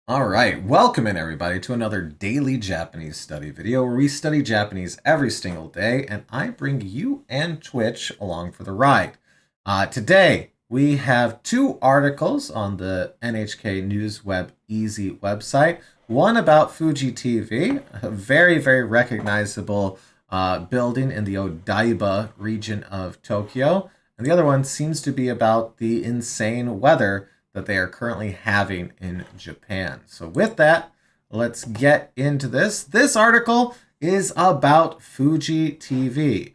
All right, welcome in everybody to another daily Japanese study video where we study Japanese every single day, and I bring you and Twitch along for the ride. Today we have two articles on the NHK News Web Easy website. One about Fuji TV, a very recognizable building in the Odaiba region of Tokyo, and the other one seems to be about the insane weather that they are currently having in Japan. So, with that, let's get into this. This article is about Fuji TV.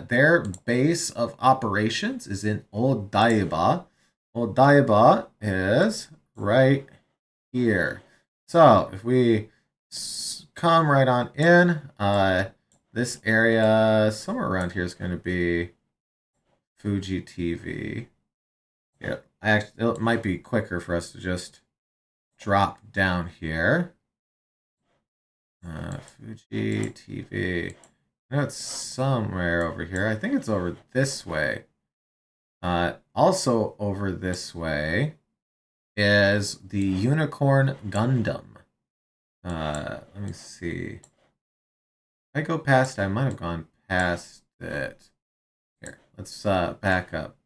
Their base of operations is in Odaiba. Odaiba is right here. So, if we come right on in, this area somewhere around here is going to be Fuji TV. Yeah, it might be quicker for us to just drop down here. Fuji TV. I know it's somewhere over here. I think it's over this way. Also over this way is the Unicorn Gundam. Let me see. If I go past, I might have gone past it. Here, let's back up.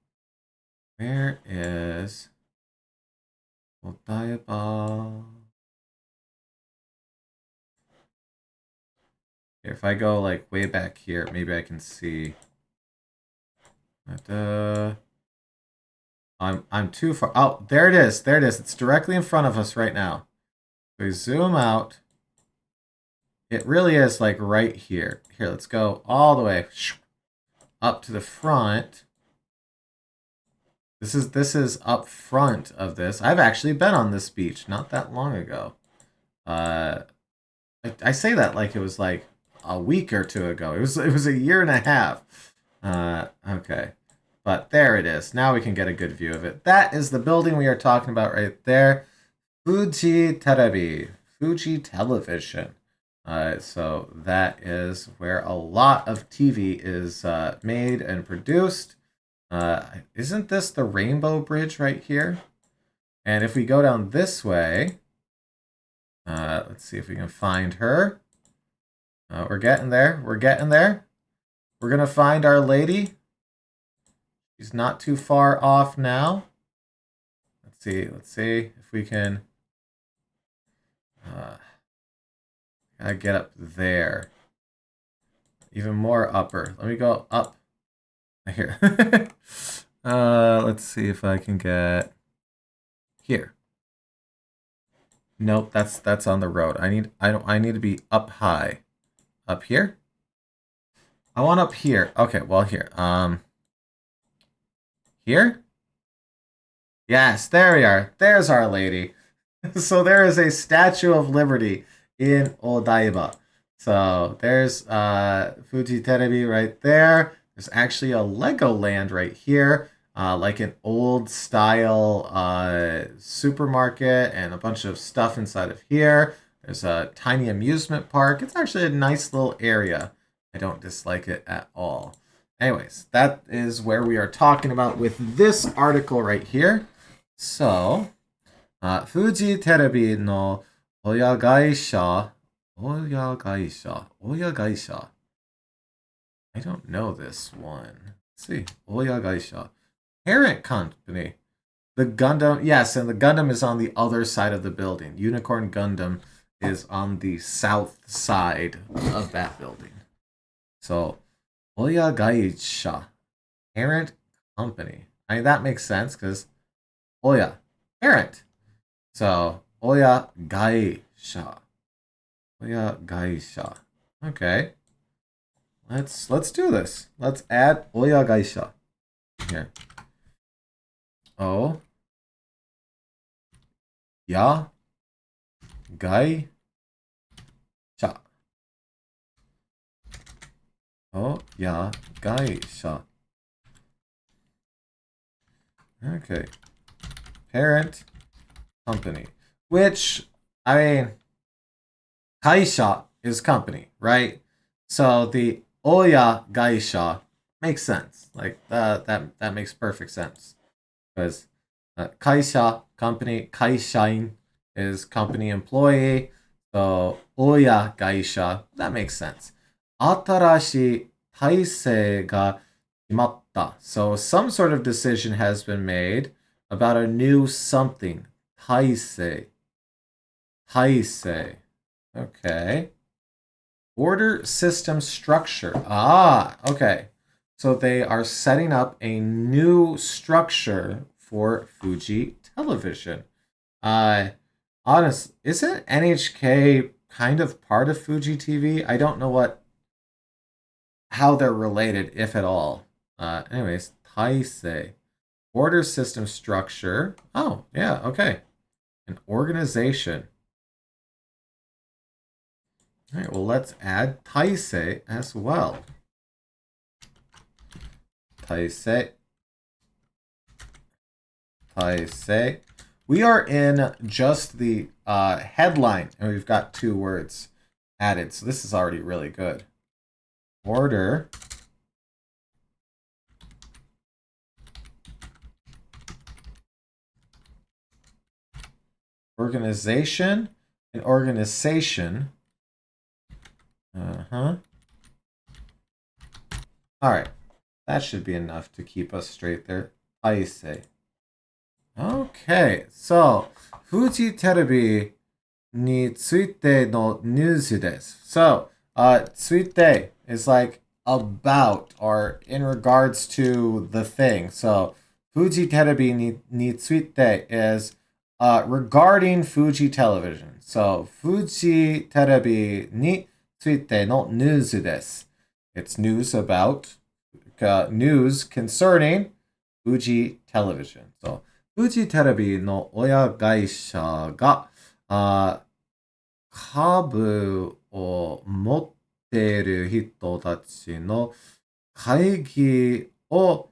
Where is Odaiba? Here, if I go like way back here, maybe I can see. But, I'm too far. Oh, there it is. There it is. It's directly in front of us right now. If we zoom out. It really is like right here. Here, let's go all the way up to the front. This is up front of this. I've actually been on this beach not that long ago. I say that like it was like a week or two ago. It was a year and a half. Okay. But there it is. Now we can get a good view of it. That is the building we are talking about right there. Fuji Terebi. Fuji Television. So that is where a lot of TV is made and produced. Isn't this the Rainbow Bridge right here? And if we go down this way, let's see if we can find her. We're getting there. We're getting there. We're going to find Our Lady. She's not too far off now. Let's see. Let's see if we can get up there. Even more upper. Let me go up. Here. Let's see if I can get here. Nope, that's on the road. I need to be up high. Up here? I want up here. Okay, well here. Here? Yes, there we are. There's Our Lady. So there is a Statue of Liberty in Odaiba. So there's Fuji Terebi right there. There's actually a Legoland right here, like an old style supermarket and a bunch of stuff inside of here. There's a tiny amusement park. It's actually a nice little area. I don't dislike it at all. Anyways, that is where we are talking about with this article right here. So, Fuji Terebi no Oya Gaisha. Oya Gaisha. I don't know this one. Let's see. Oya Gaisha. Parent company. The Gundam, yes, and the Gundam is on the other side of the building. Unicorn Gundam is on the south side of that building. So, Oya Gaisha. Parent company. I mean, that makes sense because Oya, parent. So, Oya Gaisha. Oya Gaisha. Okay. Let's do this. Let's add Oya Gaisha here. Oh. Ya. Gaisha. Oh, ya. Gaisha. Okay. Parent company. Which, I mean, Kaisha is company, right? So the Oya Gaisha makes sense. Like that makes perfect sense because kaisha company kaishain is company employee. So, oya gaisha, that makes sense. Atarashi taisei ga kimatta. So, some sort of decision has been made about a new something. Taisei. Taisei. Okay. Order system structure. Ah, okay. So they are setting up a new structure for Fuji Television. Honest, isn't NHK kind of part of Fuji TV? I don't know how they're related, if at all. Anyways, Taisei. Order system structure. Oh, yeah, okay. An organization. All right, well, let's add Taisei as well. Taisei. Taisei. We are in just the headline, and we've got 2 words added. So this is already really good. Order. Organization. An organization. All right. That should be enough to keep us straight there. Taisei. Okay. So, Fuji Terebi ni tsuite no news desu. So, tsuite is like about or in regards to the thing. So, Fuji Terebi ni tsuite is regarding Fuji Television. So, Fuji Terebi ni tsuite no news desu. It's news about, news concerning Fuji Television. So, Fuji Terebi no oya gaisha ga 株を持っている人たちの会議を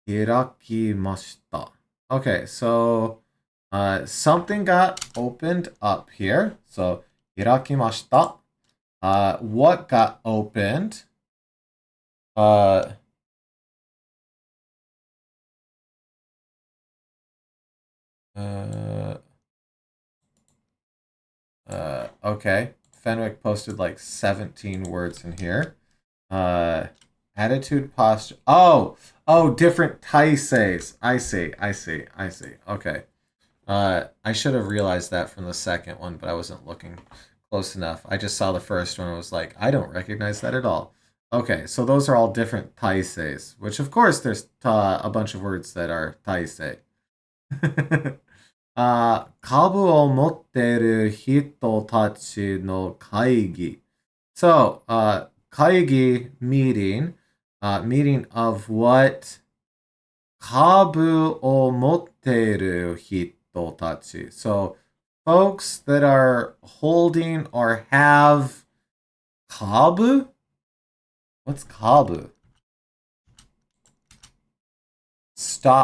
開きました。Okay, so something got opened up here. So, 開きました. What got opened? Okay. Fenwick posted like 17 words in here. Attitude, posture. Oh, different taiseis. I see. Okay. I should have realized that from the second one, but I wasn't looking close enough. I just saw the first one and was like, I don't recognize that at all. Okay, so those are all different taiseis, which of course there's a bunch of words that are taisei. 株を持っている人たちの会議. So, 会議 meeting, meeting of what? 株を持っている人たち. So, folks that are holding or have 株? What's 株? Stock.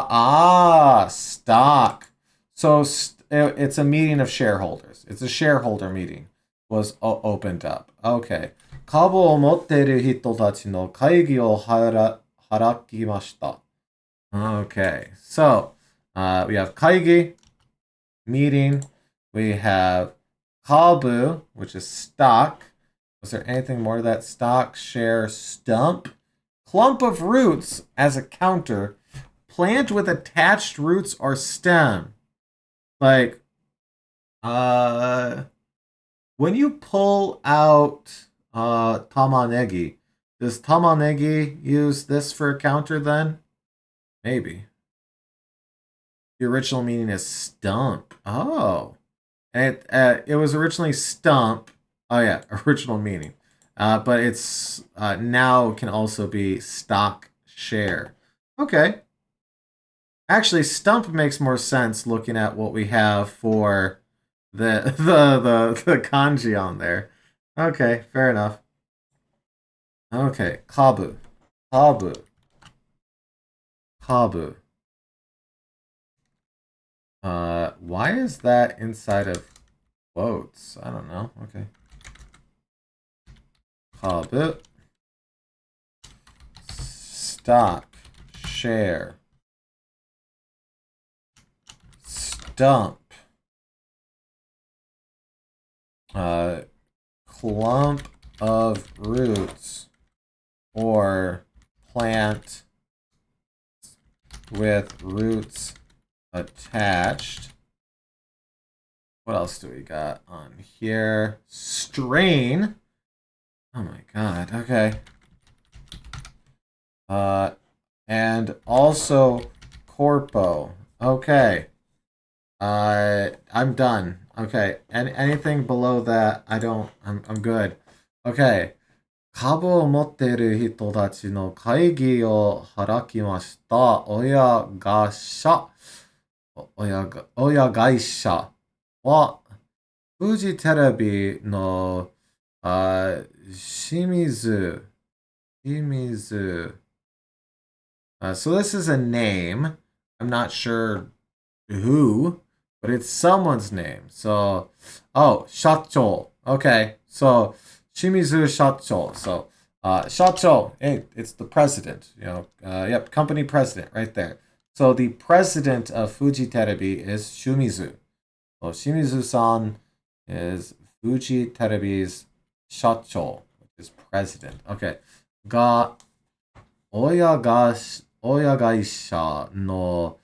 So it's a meeting of shareholders. It's a shareholder meeting was opened up. Okay. 株を持っている人たちの会議を開きました. Okay. So, we have 会議, meeting. We have 株, which is stock. Was there anything more to that? Stock, share, stump. Clump of roots as a counter. Plant with attached roots or stem. Like, when you pull out tamanegi, does tamanegi use this for a counter then? Maybe. The original meaning is stump. Oh. And it was originally stump. Oh yeah, original meaning. But it's now can also be stock share. Okay. Actually, stump makes more sense looking at what we have for the kanji on there. Okay, fair enough. Okay, kabu. Kabu. Kabu. Why is that inside of quotes? I don't know. Okay. Kabu. Stock. Share. Stump. clump of roots or plant with roots attached. What else do we got on here? Strain. Oh my god, okay. And also corpo. Okay. I'm done. Okay. And anything below that, I'm good. Okay. 株を持っている人たちの会議を開きました。親会社は、フジテレビの、清水。So this is a name. I'm not sure who, but it's someone's name. So, oh, Shacho. Okay, so Shimizu Shacho. So, Shacho, hey, it's the president. Yep, company president right there. So the president of Fuji Terebi is Shimizu. So Shimizu-san is Fuji Terebi's Shacho, which is president. Okay. が、親会社の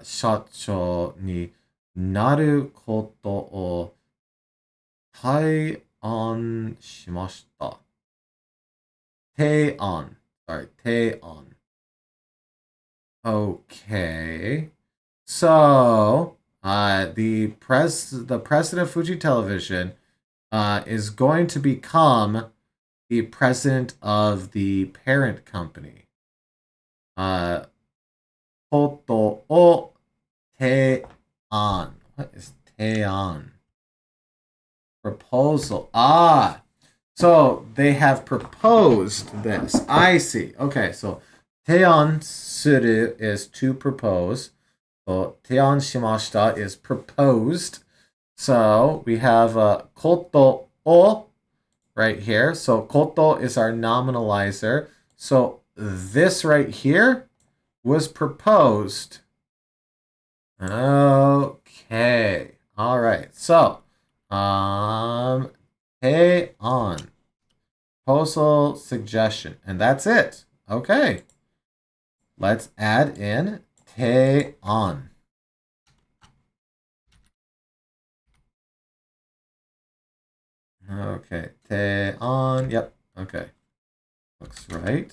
社長になることを提案しました。提案。Sorry, 提案。Okay. So, the president of Fuji Television is going to become the president of the parent company. ことを提案. What is 提案? Proposal. So they have proposed this. I see. Okay, so 提案する is to propose. So 提案しました is proposed. So we have ことを right here. So こと is our nominalizer. So this right here was proposed. Okay. All right. So, hey on. Proposal suggestion. And that's it. Okay. Let's add in hey on. Okay. Hey on. Yep. Okay. Looks right.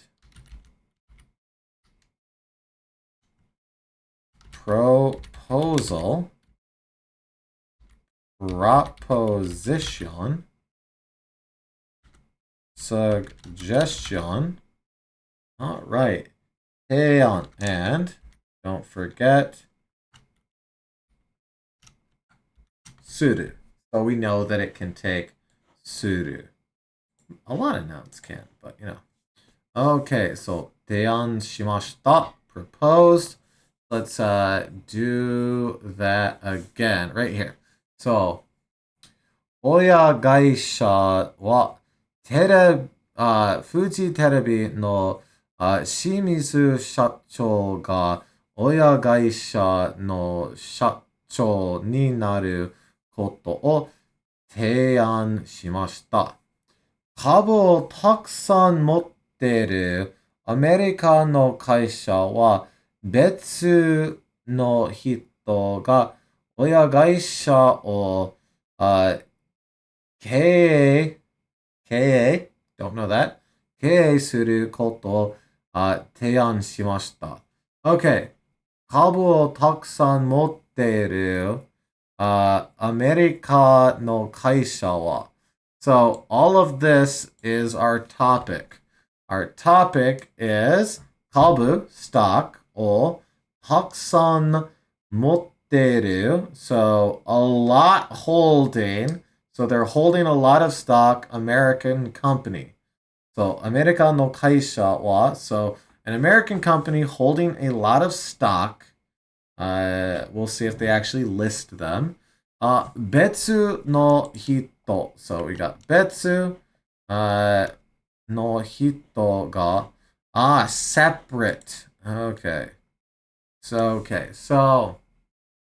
Proposal, proposition, suggestion. All right. Hey on, and don't forget suru. So we know that it can take suru. A lot of nouns can, but you know. Okay, so 提案しました. Proposed. Let's do that again right here. So, 親会社はフジテレビの清水社長が親会社の社長になることを提案しました。株をたくさん持っているアメリカの会社は別の人が親会社を経営 don't know that 経営することを提案しました。Okay. 株をたくさん持っているアメリカの会社は So all of this is our topic. Our topic is 株 stock をたくさん持っている So a lot holding. So they're holding a lot of stock American company. So アメリカの会社は So an American company holding a lot of stock. We'll see if they actually list them. 別の人 So we got 別の人が separate. Okay. So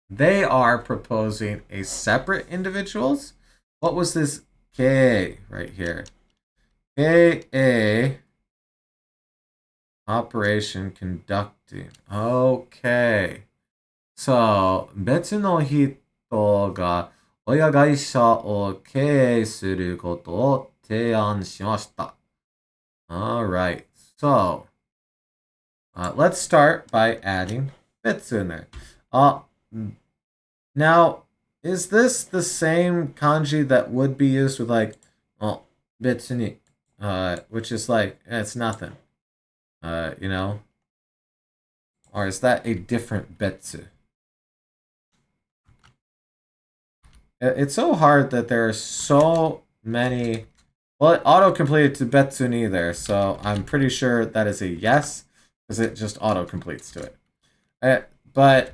they are proposing a separate individuals. what was this K right here? KA operation conducting. Okay. So, 別の人が親会社を経営することを提案しました。Alright, so let's start by adding bits in there. Now, is this the same kanji that would be used with like, well, bitsuni, which is like, it's nothing, you know? Or is that a different betsu? It's so hard that there are so many. Well, it auto-completed to Betsuni there, so I'm pretty sure that is a yes, because it just auto-completes to it. But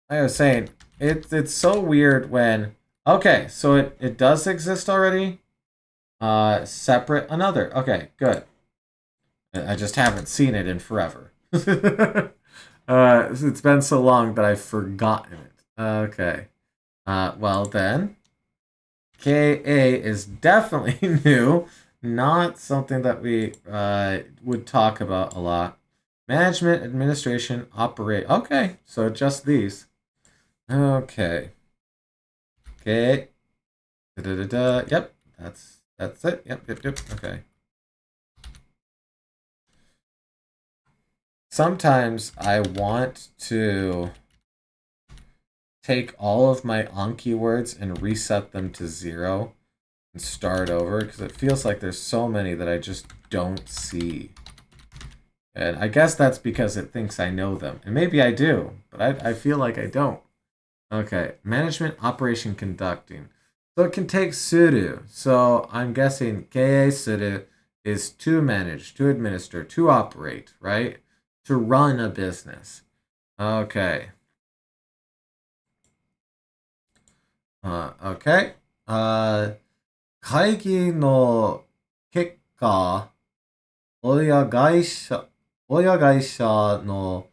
like I was saying, it's so weird when... Okay, so it does exist already. Separate another. Okay, good. I just haven't seen it in forever. It's been so long that I've forgotten it. Okay. Well then, KA is definitely new. Not something that we would talk about a lot. Management, administration, operate. Okay, so just these. Okay. Okay. Da-da-da-da. Yep, that's it. Yep. Okay. Sometimes I want to take all of my Anki words and reset them to 0 and start over because it feels like there's so many that I just don't see. And I guess that's because it thinks I know them. And maybe I do, but I feel like I don't. Okay, management, operation, conducting. So it can take suru. So I'm guessing kei suru is to manage, to administer, to operate, right? To run a business. Okay. Okay. 会議の結果、親会社の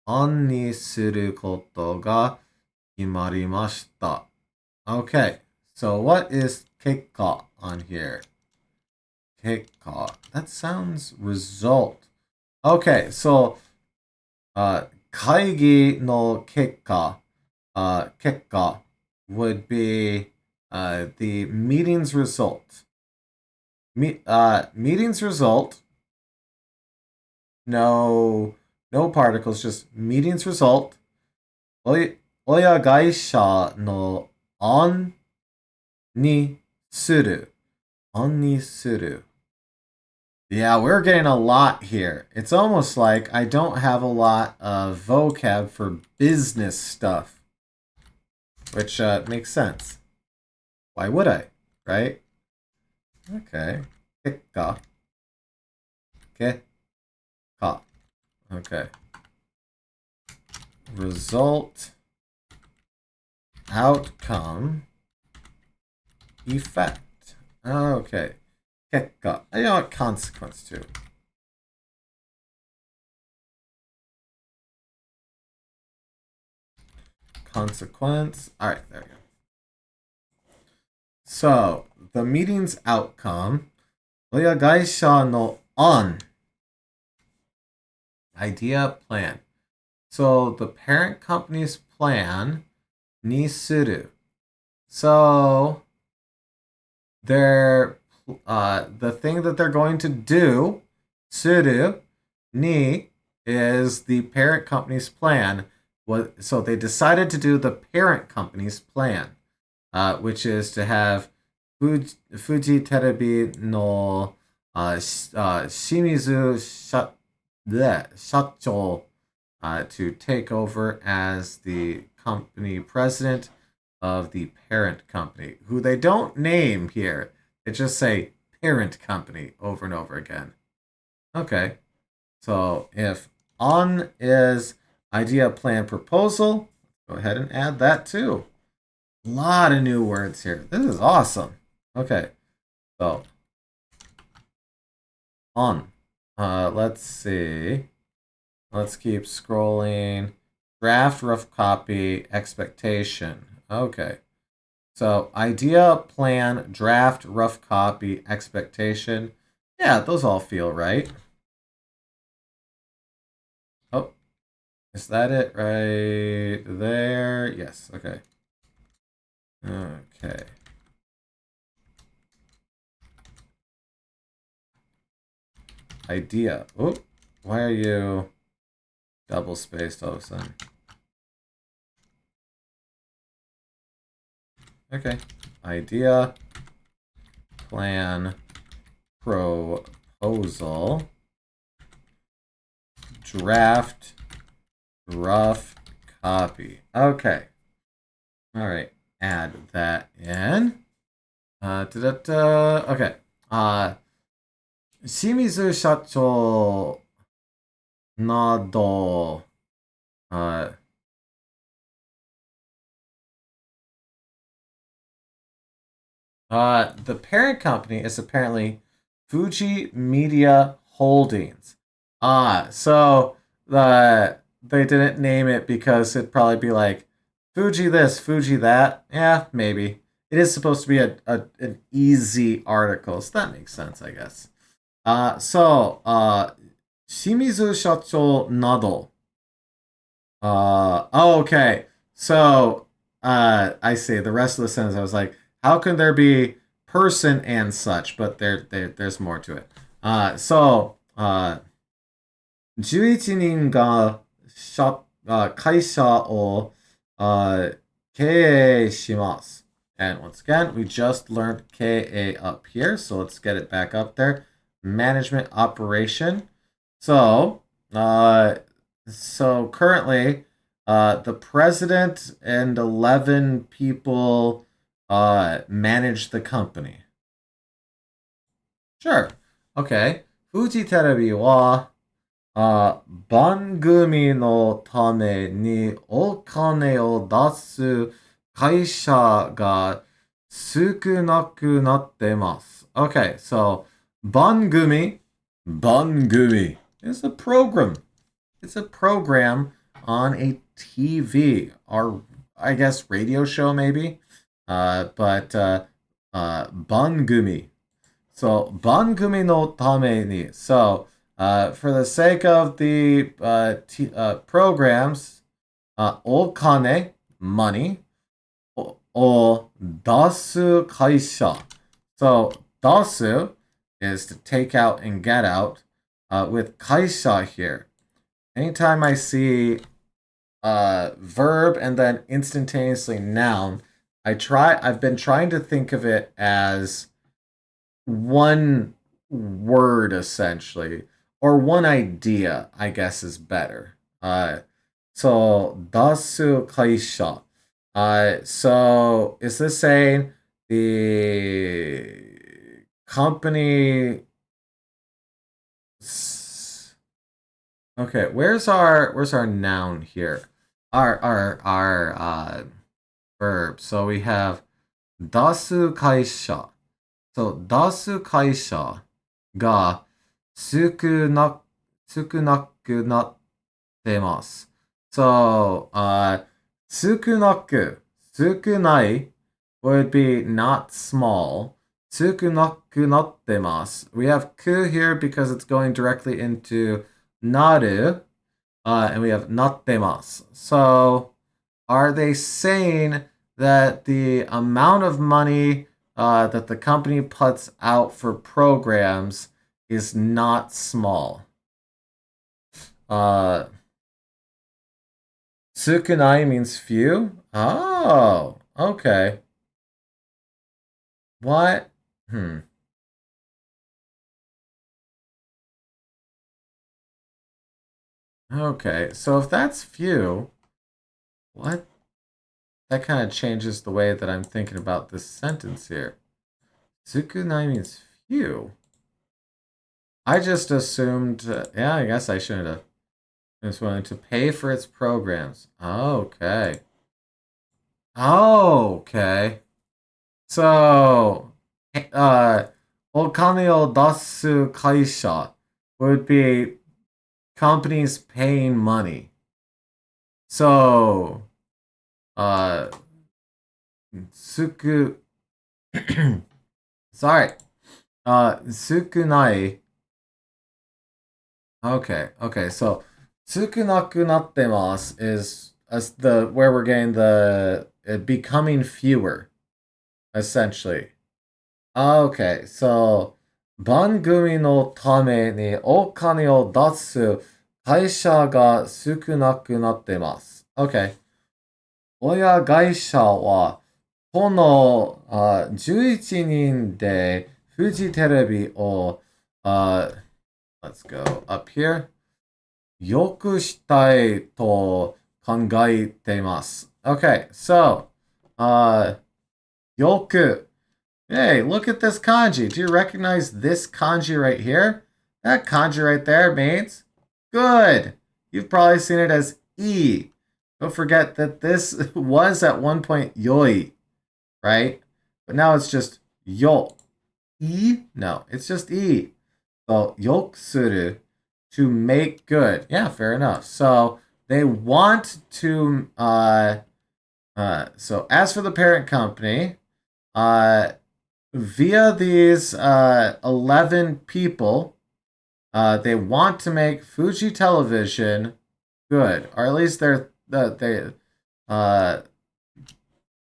案にすることが決まりました。Okay, so what is 結果 on here? 結果. That sounds result. Okay, so 会議の結果 would be the meeting's result. Meeting's result. No particles, just meeting's result. 親会社の案にする. 案にする. Yeah, we're getting a lot here. It's almost like I don't have a lot of vocab for business stuff. Which makes sense. Why would I? Right? Okay. Kekka. Kekka. Okay. Result. Outcome. Effect. Okay. Kekka. You know what? Consequence too. Consequence. Alright, there we go. So, the meeting's outcome. 親会社の案. Idea, plan. So, the parent company's plan ni suru. So, the thing that they're going to do, suru, ni, is the parent company's plan. So they decided to do the parent company's plan, which is to have Fuji Terebi no Shimizu Shacho to take over as the company president of the parent company, who they don't name here. They just say parent company over and over again. Okay, so if on is idea, plan, proposal, go ahead and add that too. A lot of new words here. This is awesome. Okay, so on. Let's see. Let's keep scrolling. Draft, rough copy, expectation. Okay. So idea, plan, draft, rough copy, expectation. Yeah, those all feel right. Oh, is that it right there? Yes, okay. Okay. Idea. Oh, why are you double spaced all of a sudden? Okay. Idea, plan, proposal, draft, rough copy. Okay. All right. Add that in. Okay. 清水社長など、the parent company is apparently Fuji Media Holdings. So they didn't name it because it'd probably be like Fuji this, Fuji that. Yeah, maybe. It is supposed to be an easy article, so that makes sense, I guess. Shimizu Shacho Nado. Okay. So, I see. The rest of the sentence, I was like, how can there be person and such? But there's more to it. 11人が会社を経営します。And once again, we just learned KA up here, so let's get it back up there. Management operation. So currently, the president and 11 people manage the company. Sure. Okay. Fuji Terebi wa 番組のためにお金を出す会社が少なくなってます。Okay, so 番組 is a program. It's a program on a TV or I guess radio show maybe. But 番組. So 番組のために. So for the sake of the programs, お金 money を出す会社. So 出す is to take out and get out. With 会社 here. Anytime I see verb and then instantaneously noun, I've been trying to think of it as one word essentially, or one idea, I guess is better. So 出す会社. So is this saying the company? Okay, where's our noun here? Our verb. So we have 出す会社. So 出す会社が少なくなってます。So 少ない would be not small. 少なくなってます. We have く here because it's going directly into なる, and we have なってます. So are they saying that the amount of money that the company puts out for programs is not small? 少ない means few? Oh, okay. What? Okay, so if that's few, what? That kind of changes the way that I'm thinking about this sentence here. Sukunai means few. I just assumed, yeah, I guess I shouldn't have. It's willing to pay for its programs. Okay. Okay. So, お金を出す会社 would be companies paying money. So, suku, sorry, sukunai. Okay, so tsukunaku nattemasu is the where we're getting the becoming fewer, essentially. Okay, so 番組のためにお金を出す会社が少なくなってます。Okay. 親会社はこの11人でフジテレビを let's go up here 良くしたいと考えています。Okay, so よく Hey, look at this kanji. Do you recognize this kanji right here? That kanji right there means good. You've probably seen it as E. Don't forget that this was at one point yoi, right? But now it's just yo. E? No, it's just E. So yokusuru, to make good. Yeah, fair enough. So they want to so as for the parent company, via these 11 people, they want to make Fuji Television good, or at least they.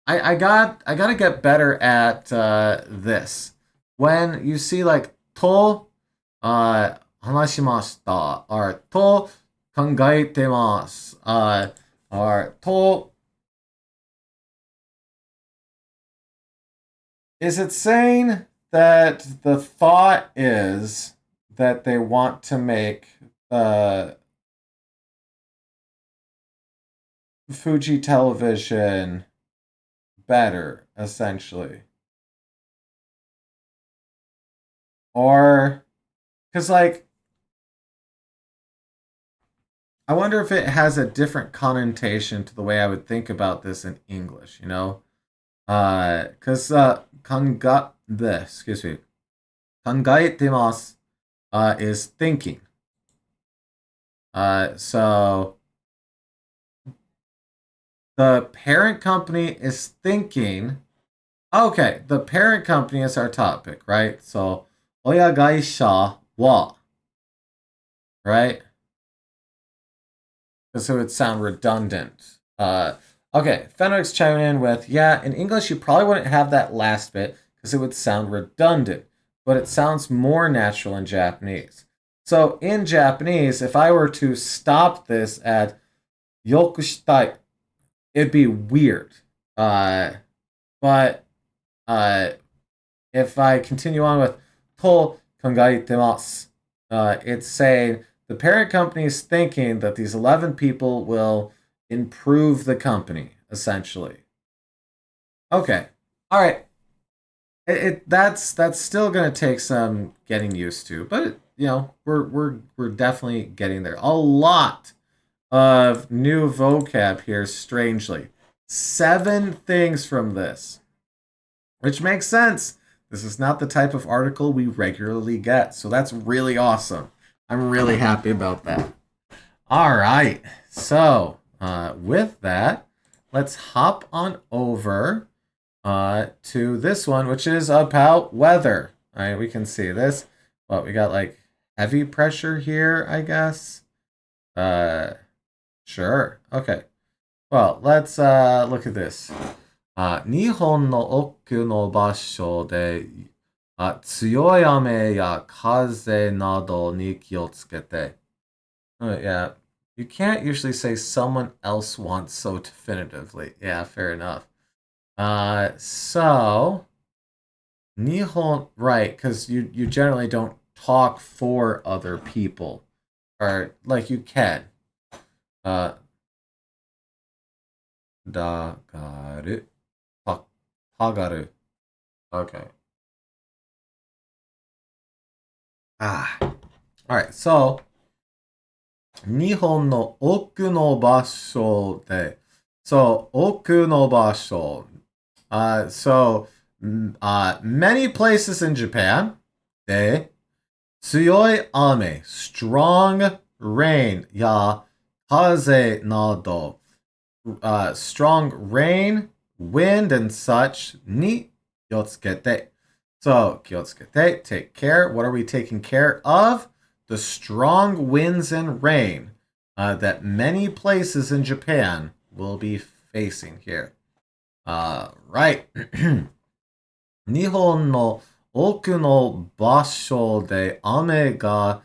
I gotta get better at this. When you see like to 話しました or と考えてます or と is it saying that the thought is that they want to make Fuji Television better, essentially? Or, because, like, I wonder if it has a different connotation to the way I would think about this in English, you know? Because, excuse me, 考えてます is thinking. So the parent company is thinking. Okay, the parent company is our topic, right? So 親会社は right? Because it would sound redundant. Okay, Fenric's chiming in with, yeah, in English you probably wouldn't have that last bit because it would sound redundant, but it sounds more natural in Japanese. So in Japanese, if I were to stop this at yokushitai, it'd be weird. But if I continue on with to kangaitemasu, it's saying the parent company is thinking that these 11 people will improve the company, essentially. Okay. All right. That's still gonna take some getting used to, but you know we're definitely getting there. A lot of new vocab here. Strangely, 7 things from this, which makes sense. This is not the type of article we regularly get, so that's really awesome. I'm really happy about that. All right, so with that, let's hop on over to this one, which is about weather. All right, we can see this. Well, we got like heavy pressure here, I guess. Sure. Okay. Well, let's look at this. 日本の奥の場所で強い雨や風などに気をつけて. Yeah, you can't usually say someone else wants so definitively. Yeah, fair enough. So Nihon, right? Because you generally don't talk for other people, or like you can. Dagaru, hagaru. Okay. All right. So 日本の奥の場所で so 奥の場所 so many places in Japan で強い雨 strong rain や風などstrong rain wind and such, ni kyotsukete. So, kyotsukete, take care. What are we taking care of? The strong winds and rain that many places in Japan will be facing here. Right. 日本の多くの場所で雨が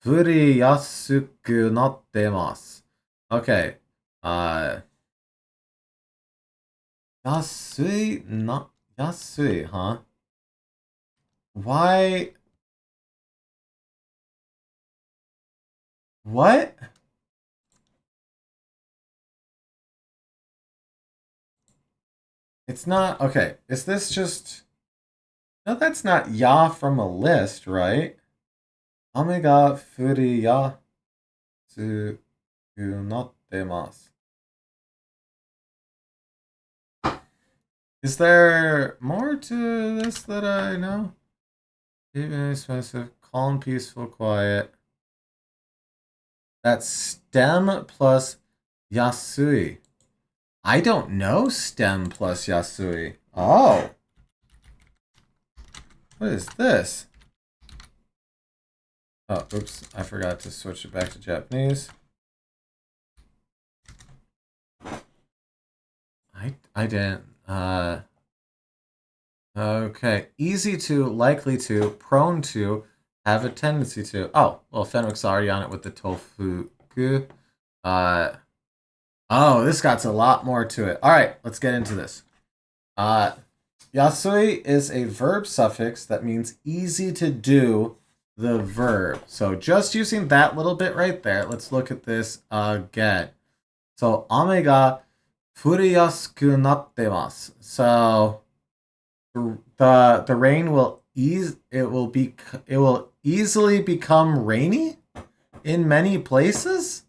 降りやすくなってます。Okay. 安い, huh? Why? What? It's not, okay, is this just, no, that's not ya from a list, right? Ame ga furi yasu nattemasu. Is there more to this that I know? Even expensive, calm, peaceful, quiet. That's stem plus yasui. I don't know stem plus yasui. Oh. What is this? Oh, oops. I forgot to switch it back to Japanese. I didn't. Okay. Easy to, likely to, prone to, have a tendency to. Oh, well, Fenwick's already on it with the tofu. Oh, this got a lot more to it. All right, let's get into this. Yasui is a verb suffix that means easy to do the verb. So just using that little bit right there, let's look at this again. So, ame ga furiyasuku nattemasu. So the rain will it will easily become rainy in many places?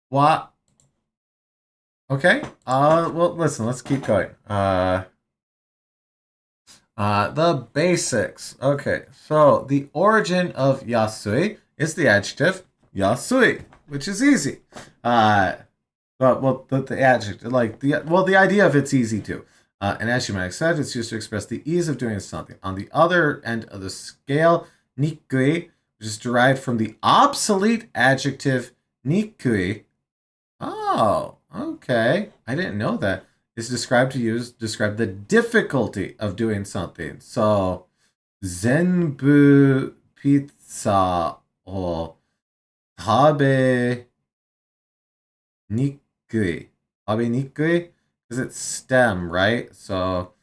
What? Okay. Well, listen, let's keep going. The basics. Okay, so the origin of yasui is the adjective yasui, which is easy. The adjective, the idea of it's easy too. And as you might expect, it's used to express the ease of doing something. On the other end of the scale, nikui, which is derived from the obsolete adjective nikui. Oh, okay. I didn't know that. It's describe the difficulty of doing something. So, zenbu pizza o tabe nikui. Tabe nikui? Because it's stem, right? So,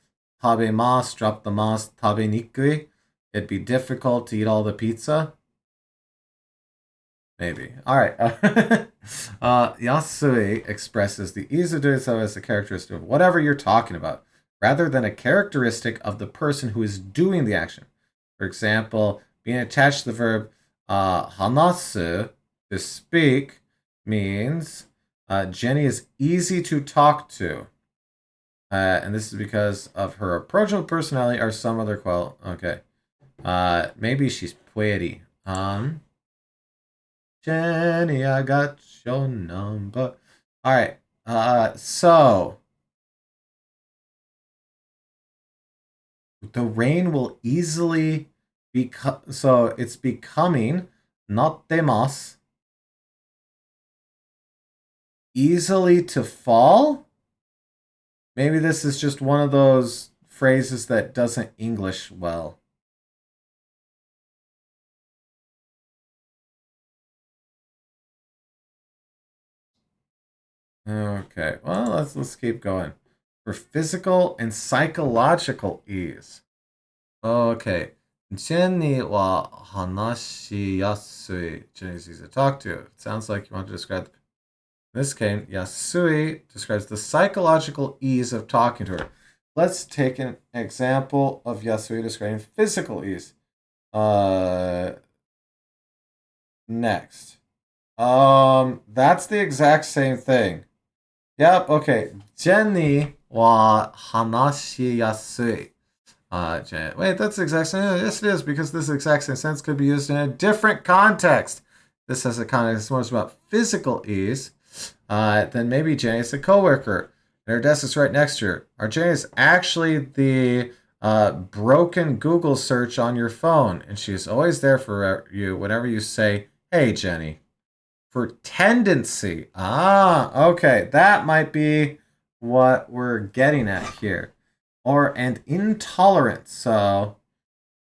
tabe mas, drop the mas, tabe nikui. It'd be difficult to eat all the pizza. Maybe. All right. Yasui expresses the ease of doing so as a characteristic of whatever you're talking about, rather than a characteristic of the person who is doing the action. For example, being attached to the verb hanasu, to speak, means Jenny is easy to talk to. And this is because of her approachable personality or some other Okay. Maybe she's pretty. Jenny, I got your number. All right. So the rain will easily become. So it's becoming nattemasu. Easily to fall. Maybe this is just one of those phrases that doesn't English well. Okay, well, let's keep going. For physical and psychological ease. Okay. Jenny wa hanashi yasui. Jenny's easy to talk to. It sounds like you want to describe. In this case, yasui describes the psychological ease of talking to her. Let's take an example of yasui describing physical ease. Next. That's the exact same thing. Yep, okay. Jenny wa hanashi yasui. Wait, that's the exact same. Yes, it is, because this exact same sentence could be used in a different context. This has a context more about physical ease. Then maybe Jenny's a coworker. And her desk is right next to her. Or Jenny's actually the broken Google search on your phone, and she's always there for you whenever you say, "Hey, Jenny." For tendency. Ah, okay. That might be what we're getting at here. Or an intolerance. So,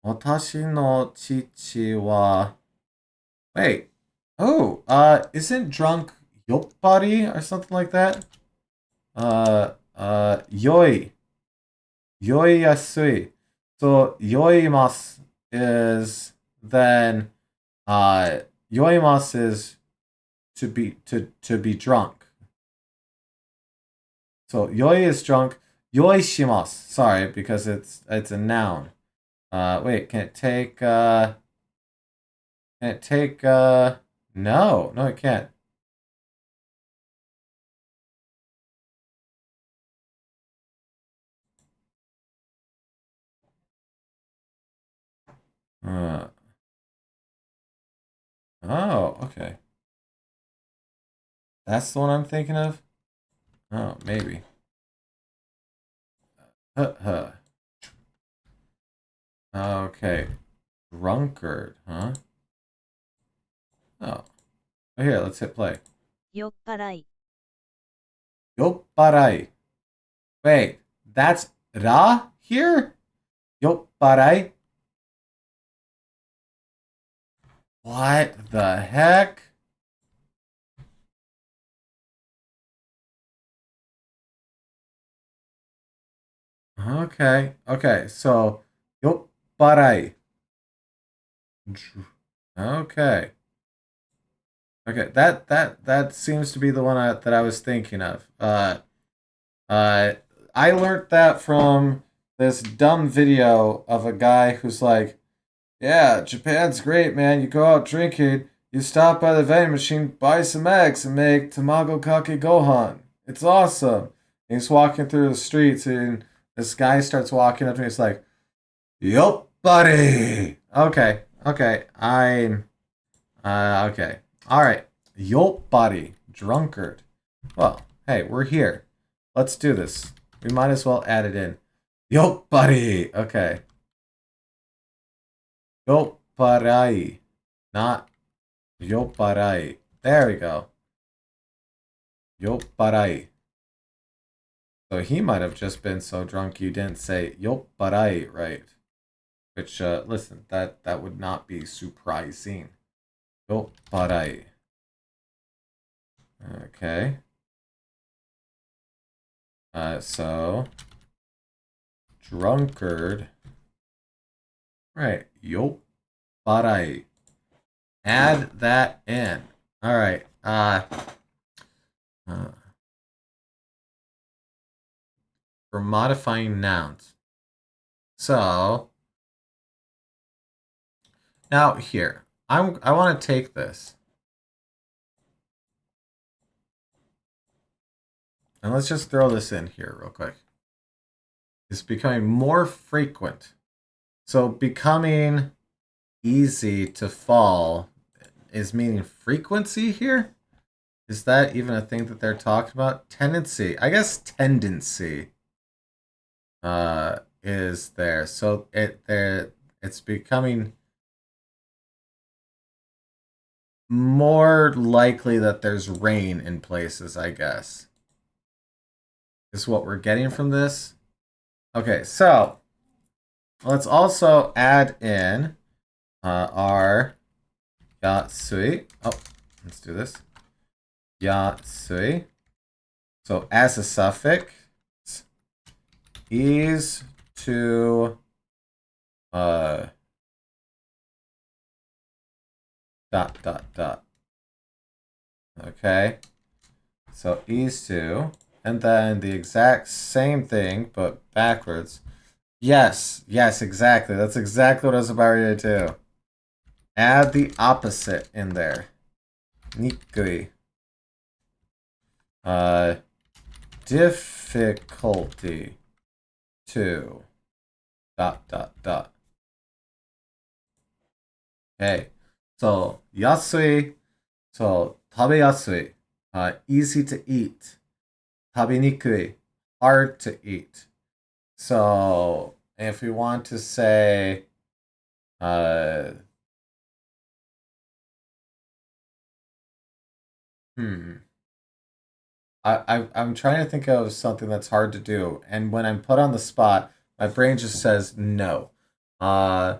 私の父は wait. Oh, isn't drunk yoppari or something like that? Yoi. Yoi yasui. So, yoimasu is then, yoimasu is to be drunk. So, yoi is drunk. Yoi shimasu. Sorry, because it's a noun. Wait, can it take, no, it can't. Uh, oh, okay. That's the one I'm thinking of? Oh, maybe. Okay. Drunkard, huh? Oh. Oh, here, let's hit play. 酔っ払い Yopparai. Wait, that's ra here? Yopparai? What the heck? Okay, so yopparai. Okay. Okay, that seems to be the one that I was thinking of. I learned that from this dumb video of a guy who's like, "Yeah, Japan's great, man. You go out drinking, you stop by the vending machine, buy some eggs, and make tamago kake gohan. It's awesome." And he's walking through the streets, and this guy starts walking up to me. He's like, "Yup, buddy." Okay, I'm okay. All right. Yup, buddy, drunkard. Well, hey, we're here. Let's do this. We might as well add it in. Yup, buddy. Okay. Yopparai. Not yopparai. There we go. Yopparai. So he might have just been so drunk you didn't say yopparai right. Which, listen, that would not be surprising. Yopparai. Okay. So drunkard. Right. Yopparai. Add that in. All right. For modifying nouns. So now here, I want to take this and let's just throw this in here real quick. It's becoming more frequent. So becoming easy to fall is meaning frequency here? Is that even a thing that they're talking about? Tendency. I guess tendency is there. So it's becoming more likely that there's rain in places, I guess. Is what we're getting from this. Okay, so let's also add in our yatsui. Oh, let's do this. Yatsui. So as a suffix, is to dot. Okay. So is to, and then the exact same thing, but backwards. Yes, exactly. That's exactly what I was about ready to do. Add the opposite in there. Nikui. Difficulty to dot. Okay. So, yasui. So, 食べやすい. easy to eat. 食べにくい, hard to eat. So if we want to say, uh, hmm, I'm trying to think of something that's hard to do, and when I'm put on the spot, my brain just says no. Uh,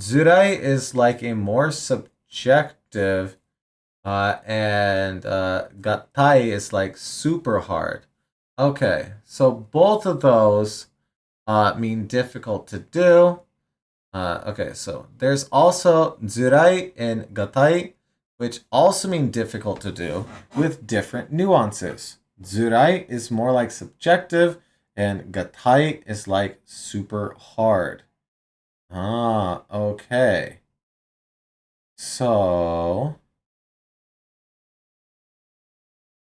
Zurai is like a more subjective, and gatai is like super hard. Okay, so both of those mean difficult to do. Okay, so there's also zurai and gatai, which also mean difficult to do with different nuances. Zurai is more like subjective, and gatai is like super hard. Okay. So,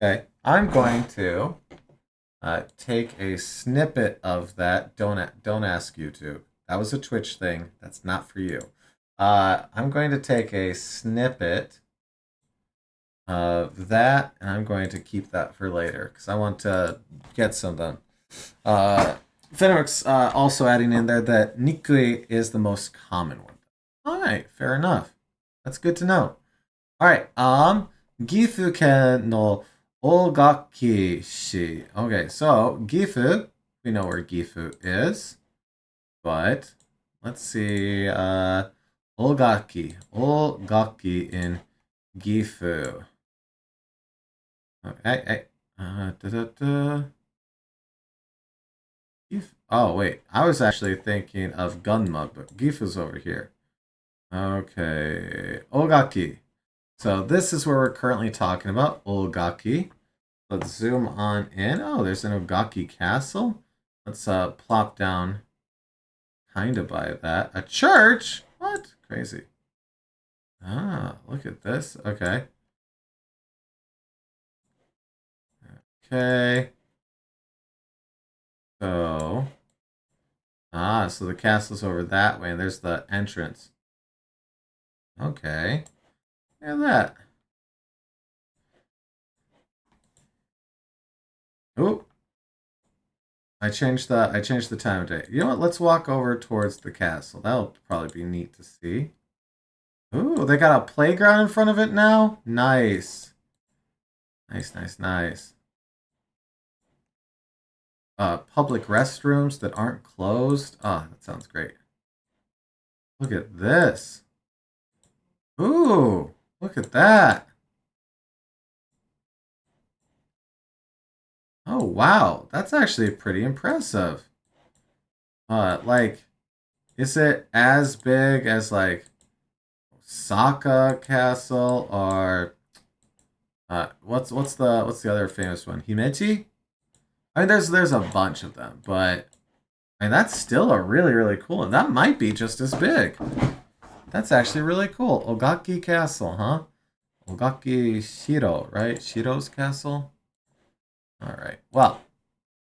okay, I'm going to take a snippet of that. Don't ask YouTube. That was a Twitch thing. That's not for you. I'm going to take a snippet of that, and I'm going to keep that for later because I want to get some done. Fenwick's also adding in there that Nikui is the most common one. All right, fair enough. That's good to know. All right, Gifu ken no ogaki shi. Okay, so Gifu, we know where Gifu is, but let's see, ogaki in Gifu. Okay, oh, wait. I was actually thinking of Gunma, but Gifu's over here. Okay. Ogaki. So this is where we're currently talking about. Ogaki. Let's zoom on in. Oh, there's an Ogaki castle. Let's plop down kind of by that. A church? What? Crazy. Look at this. Okay. Okay. So, so the castle's over that way, and there's the entrance. Okay. Look at that. Oh, I changed the time of day. You know what? Let's walk over towards the castle. That'll probably be neat to see. Ooh, they got a playground in front of it now? Nice. Nice. Public restrooms that aren't closed. Oh, that sounds great. Look at this. Ooh, look at that. Oh, wow. That's actually pretty impressive. Like, is it as big as, like, Osaka Castle or what's the other famous one? Himeji? I mean, there's a bunch of them, but I mean that's still a really cool one. That might be just as big. That's actually really cool. Ogaki Castle, huh? Ogaki Shiro, right? Shiro's castle. All right. Well,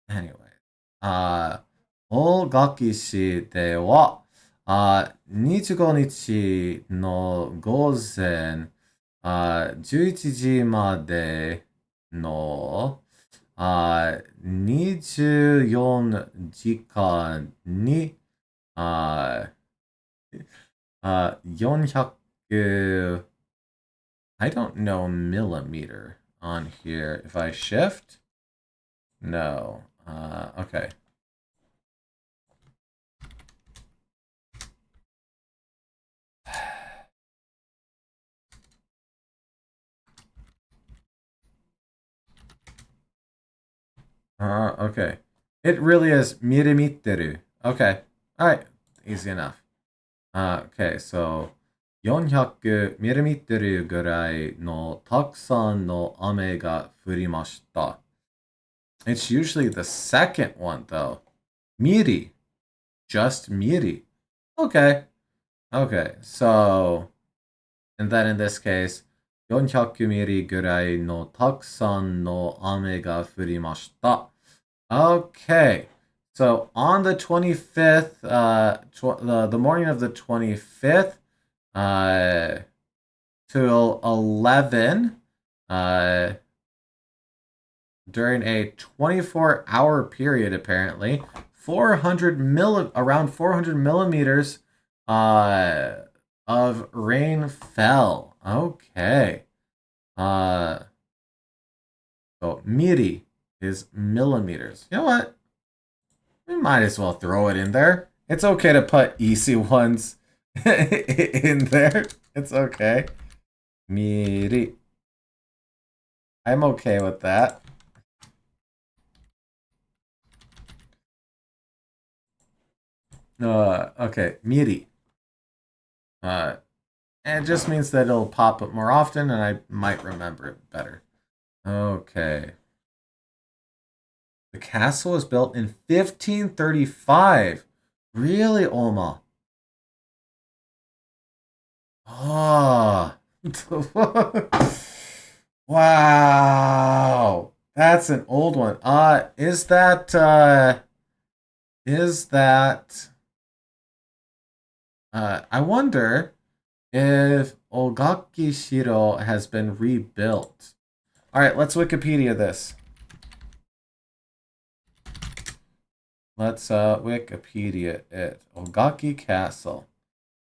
anyway, 大垣市では、25日の午前、11時までの、24時間に、400, I don't know millimeter on here. If I shift? No. Okay. Okay. It really is mirimiteru. Okay. Alright. Easy enough. Okay, so 400ミリミットルぐらいのたくさんの雨が降りました。It's usually the second one though. Miri. Just miri. Okay. Okay, so and then in this case 400ミリぐらいのたくさんの雨が降りました。Okay. So on the 25th, the morning of the 25th, till 11, during a 24-hour period, apparently. Around 400 millimeters uh, of rain fell. Okay. Uh, so miri is millimeters. You know what? We might as well throw it in there. It's okay to put easy ones in there. It's okay. Miri. I'm okay with that. Okay, miri. Uh, and it just means that it'll pop up more often, and I might remember it better. Okay. The castle was built in 1535. Really, Oma? Oh. Wow. That's an old one. Is that I wonder if Ogaki Shiro has been rebuilt. All right, let's Wikipedia this. Let's Wikipedia it. Ogaki Castle.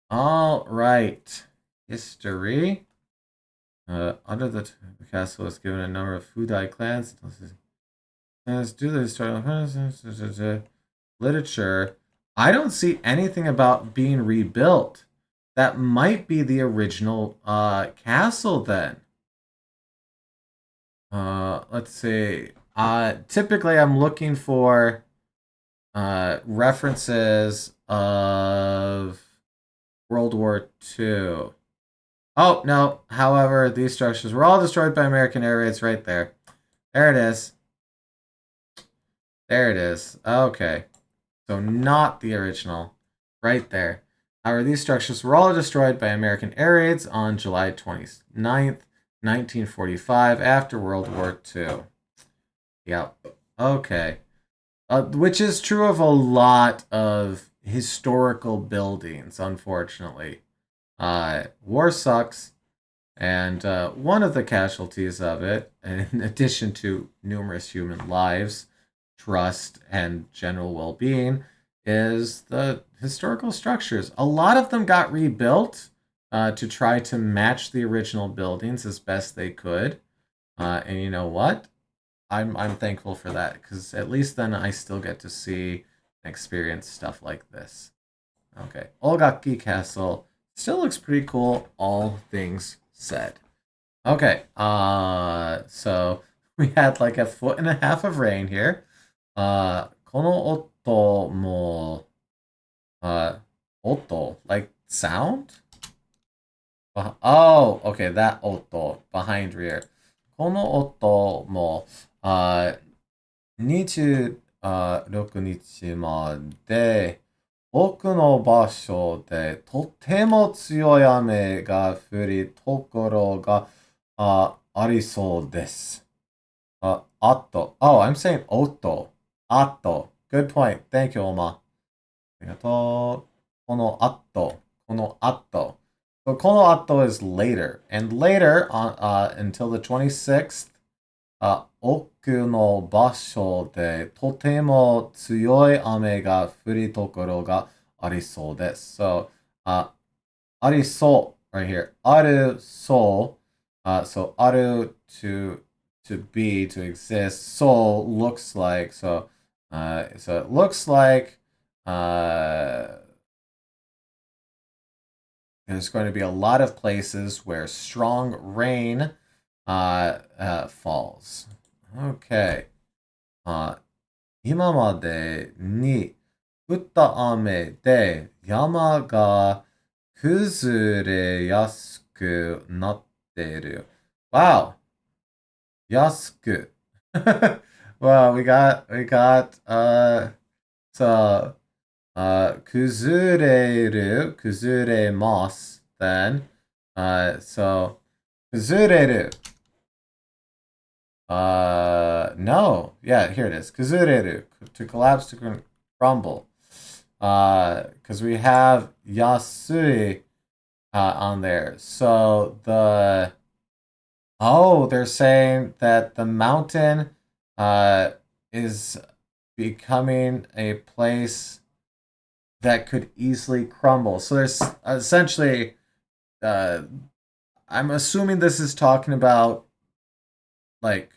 All right. History. Under the castle was given a number of Fudai clans. Let's do this. Literature. I don't see anything about being rebuilt. That might be the original castle then. Let's see. Typically, I'm looking for references of World War II. Oh, no. However, these structures were all destroyed by American air raids right there. There it is. There it is. Okay. So not the original. Right there. However, these structures were all destroyed by American air raids on July 29th, 1945, after World War II. Yep. Okay. Which is true of a lot of historical buildings, unfortunately. War sucks, and one of the casualties of it, in addition to numerous human lives, trust, and general well being, is the historical structures. A lot of them got rebuilt to try to match the original buildings as best they could. And you know what? I'm thankful for that because at least then I still get to see and experience stuff like this. Okay, Olgaki Castle still looks pretty cool, all things said. Okay, so we had like a foot and a half of rain here. この音も、音, like sound? Oh, okay, that 音, behind rear. この音も、26日まで、多くの場所でとても強い雨が降るところがありそうです。Oh, I'm saying 音。Good point. Thank you, Oma. ありがとう。この後。So この後 is later. And later, until the 26th, 奥の場所でとても強い雨が降るところがありそうです。So, ありそう right here. あるそう。So, ある to be, to exist. So looks like. So it looks like there's going to be a lot of places where strong rain falls. Okay. 今までに降った雨で山が崩れやすくなっている。Wow. 安く. Well, we got so 崩れます then. So 崩れる. No. Yeah, here it is. 崩れる. To collapse, to crumble. Because we have yasui on there. So they're saying that the mountain is becoming a place that could easily crumble. So there's essentially, uh, I'm assuming this is talking about like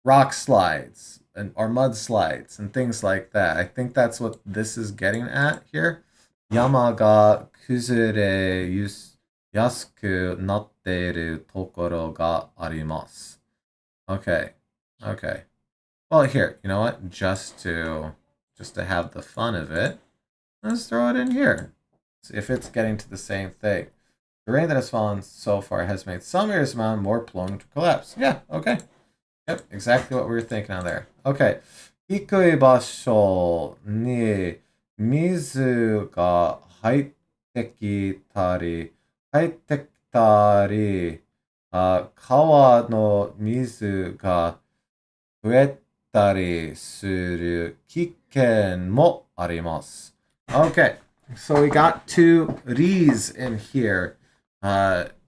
rock slides and or mudslides and things like that. I think that's what this is getting at here. Yama ga kuzure yasuku natteiru tokoro ga arimasu. Okay. Okay. Well, here, you know what? Just to have the fun of it, let's throw it in here. See if it's getting to the same thing. The rain that has fallen so far has made some areas mountain more prone to collapse. Yeah, okay. Yep, exactly what we were thinking on there. Okay. 低い場所に水が入ってきたり、川の水が増えたりする危険もあります。Okay, so we got two re's in here.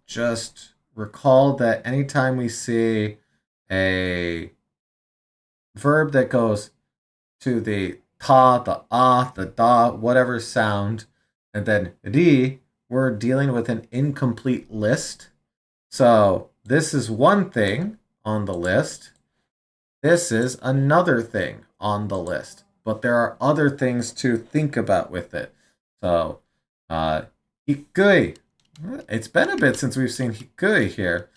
Just recall that anytime we see a verb that goes to the ta, the ah, the da, whatever sound, and then ri, we're dealing with an incomplete list. So this is one thing on the list. This is another thing on the list. But there are other things to think about with it. So, hikui. It's been a bit since we've seen hikui here.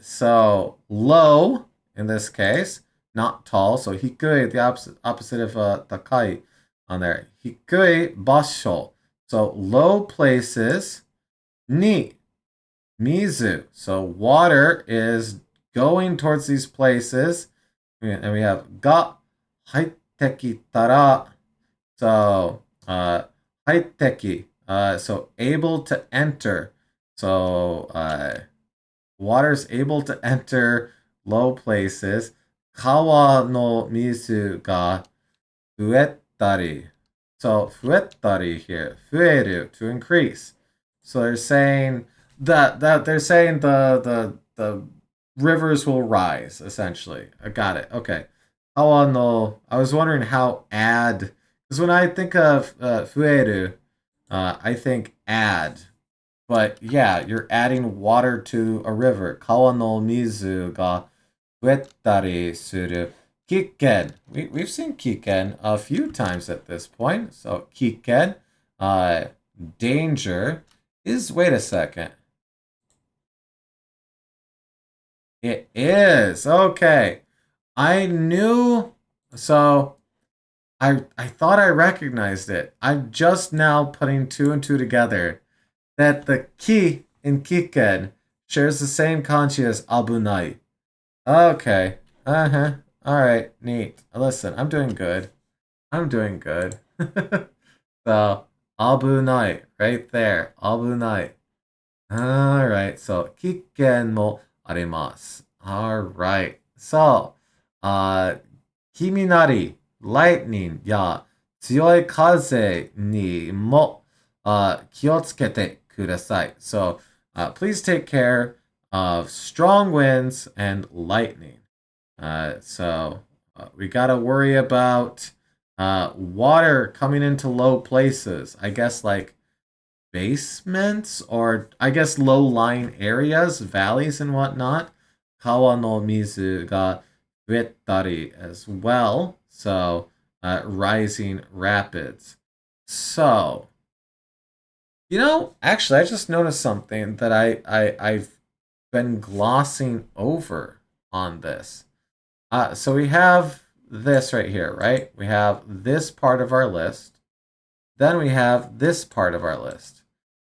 So low in this case, not tall. So hikui, the opposite of takai on there. Hikui basho. So low places. Ni mizu. So water is going towards these places. And we have ga haitekitara. So haiteki. So able to enter. So water's able to enter low places. Kawa no mizu ga fuettari. So fuettari here, fueru, to increase. So they're saying that they're saying the rivers will rise, essentially. I got it. Okay. Kawa no, I was wondering how add, because when I think of fueru, I think add. But yeah, you're adding water to a river. Kawa no mizu ga fuettari suru. Kikken. We've seen Kikken a few times at this point. So Kikken, danger is, wait a second. It is. Okay. I knew, so I thought I recognized it. I'm just now putting two and two together that the ki in Kikken shares the same kanji as abunai. Okay. Uh-huh. All right, neat. Listen, I'm doing good. I'm doing good. So, abunai, right there. Abunai. All right, so, kikken mo arimasu. All right. So, kiminari, lightning, ya, tsuyoi kaze ni mo kiotsukete kudasai. So, please take care of strong winds and lightning. So we gotta worry about water coming into low places. I guess like basements or I guess low-lying areas, valleys and whatnot. Kawa no mizu ga fuettari as well. So rising rapids. So actually, I just noticed something that I've been glossing over on this. So we have this right here, right? We have this part of our list. Then we have this part of our list.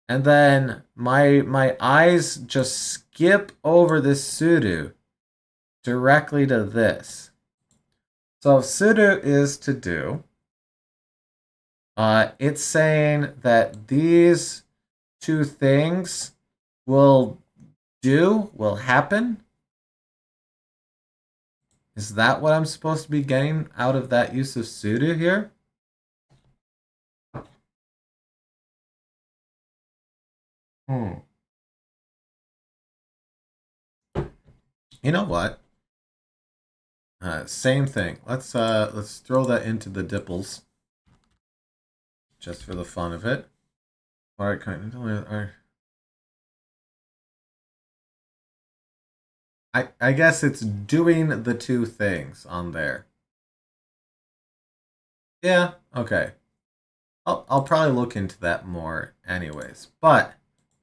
And then my eyes just skip over this suru directly to this. So if suru is to do, it's saying that these two things will happen. Is that what I'm supposed to be getting out of that use of suru here? You know what? Same thing. Let's throw that into the dipples, just for the fun of it. All right, kind of. I guess it's doing the two things on there. Yeah. Okay. I'll probably look into that more, anyways. But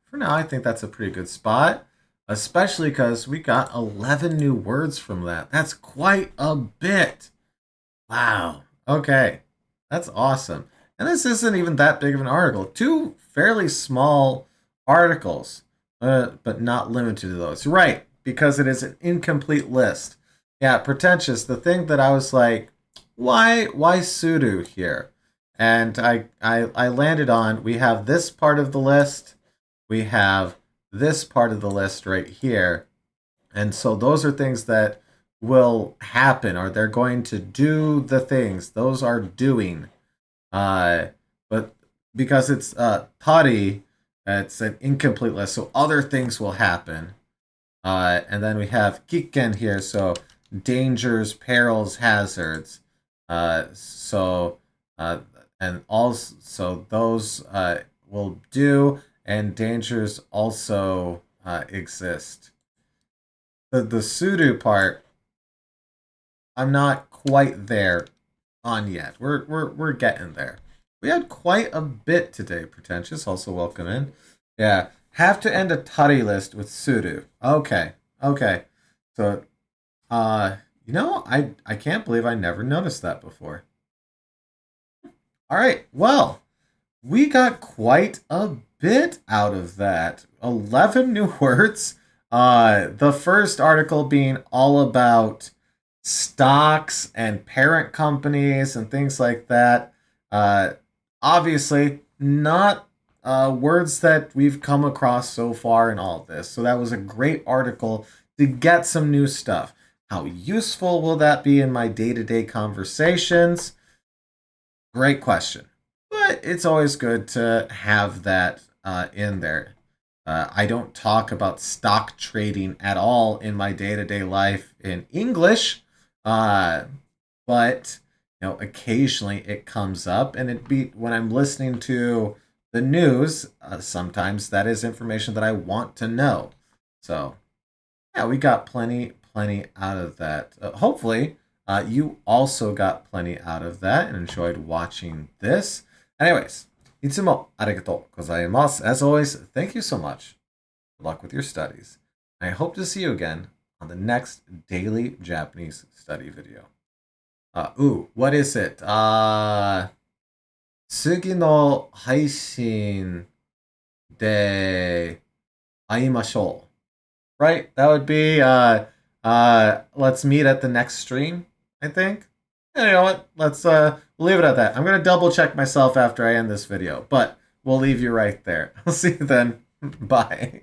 for now, I think that's a pretty good spot, especially because we got 11 new words from that. That's quite a bit. Wow. Okay. That's awesome. And this isn't even that big of an article. Two fairly small articles, but not limited to those. Right, because it is an incomplete list. Yeah, pretentious. The thing that I was like, why sudo here? And I landed on, we have this part of the list, we have this part of the list right here. And so those are things that will happen, or they're going to do the things. Those are doing. But because it's tari, it's an incomplete list, so other things will happen. And then we have kikken here, so dangers, perils, hazards. So and also those will do, and dangers also exist. The sudo part, I'm not quite there on yet. We're getting there. We had quite a bit today. Pretentious, also welcome in. Yeah, have to end a tutty list with sudo. Okay, okay. So, I can't believe I never noticed that before. All right, well, we got quite a bit out of that. 11 new words. The first article being all about stocks and parent companies and things like that. Uh, Obviously, not words that we've come across so far in all of this. So that was a great article to get some new stuff. How useful will that be in my day to day conversations? Great question. But it's always good to have that in there. I don't talk about stock trading at all in my day to day life in English, uh, but occasionally it comes up, and it be when I'm listening to the news. Sometimes that is information that I want to know. So yeah, we got plenty out of that. Hopefully, you also got plenty out of that and enjoyed watching this. Anyways, いつもありがとうございます. As always, thank you so much. Good luck with your studies. I hope to see you again on the next daily Japanese study video. What is it? 次の配信で会いましょう. Right? That would be let's meet at the next stream, I think. You know what? Let's leave it at that. I'm gonna double check myself after I end this video, but we'll leave you right there. I'll see you then. Bye.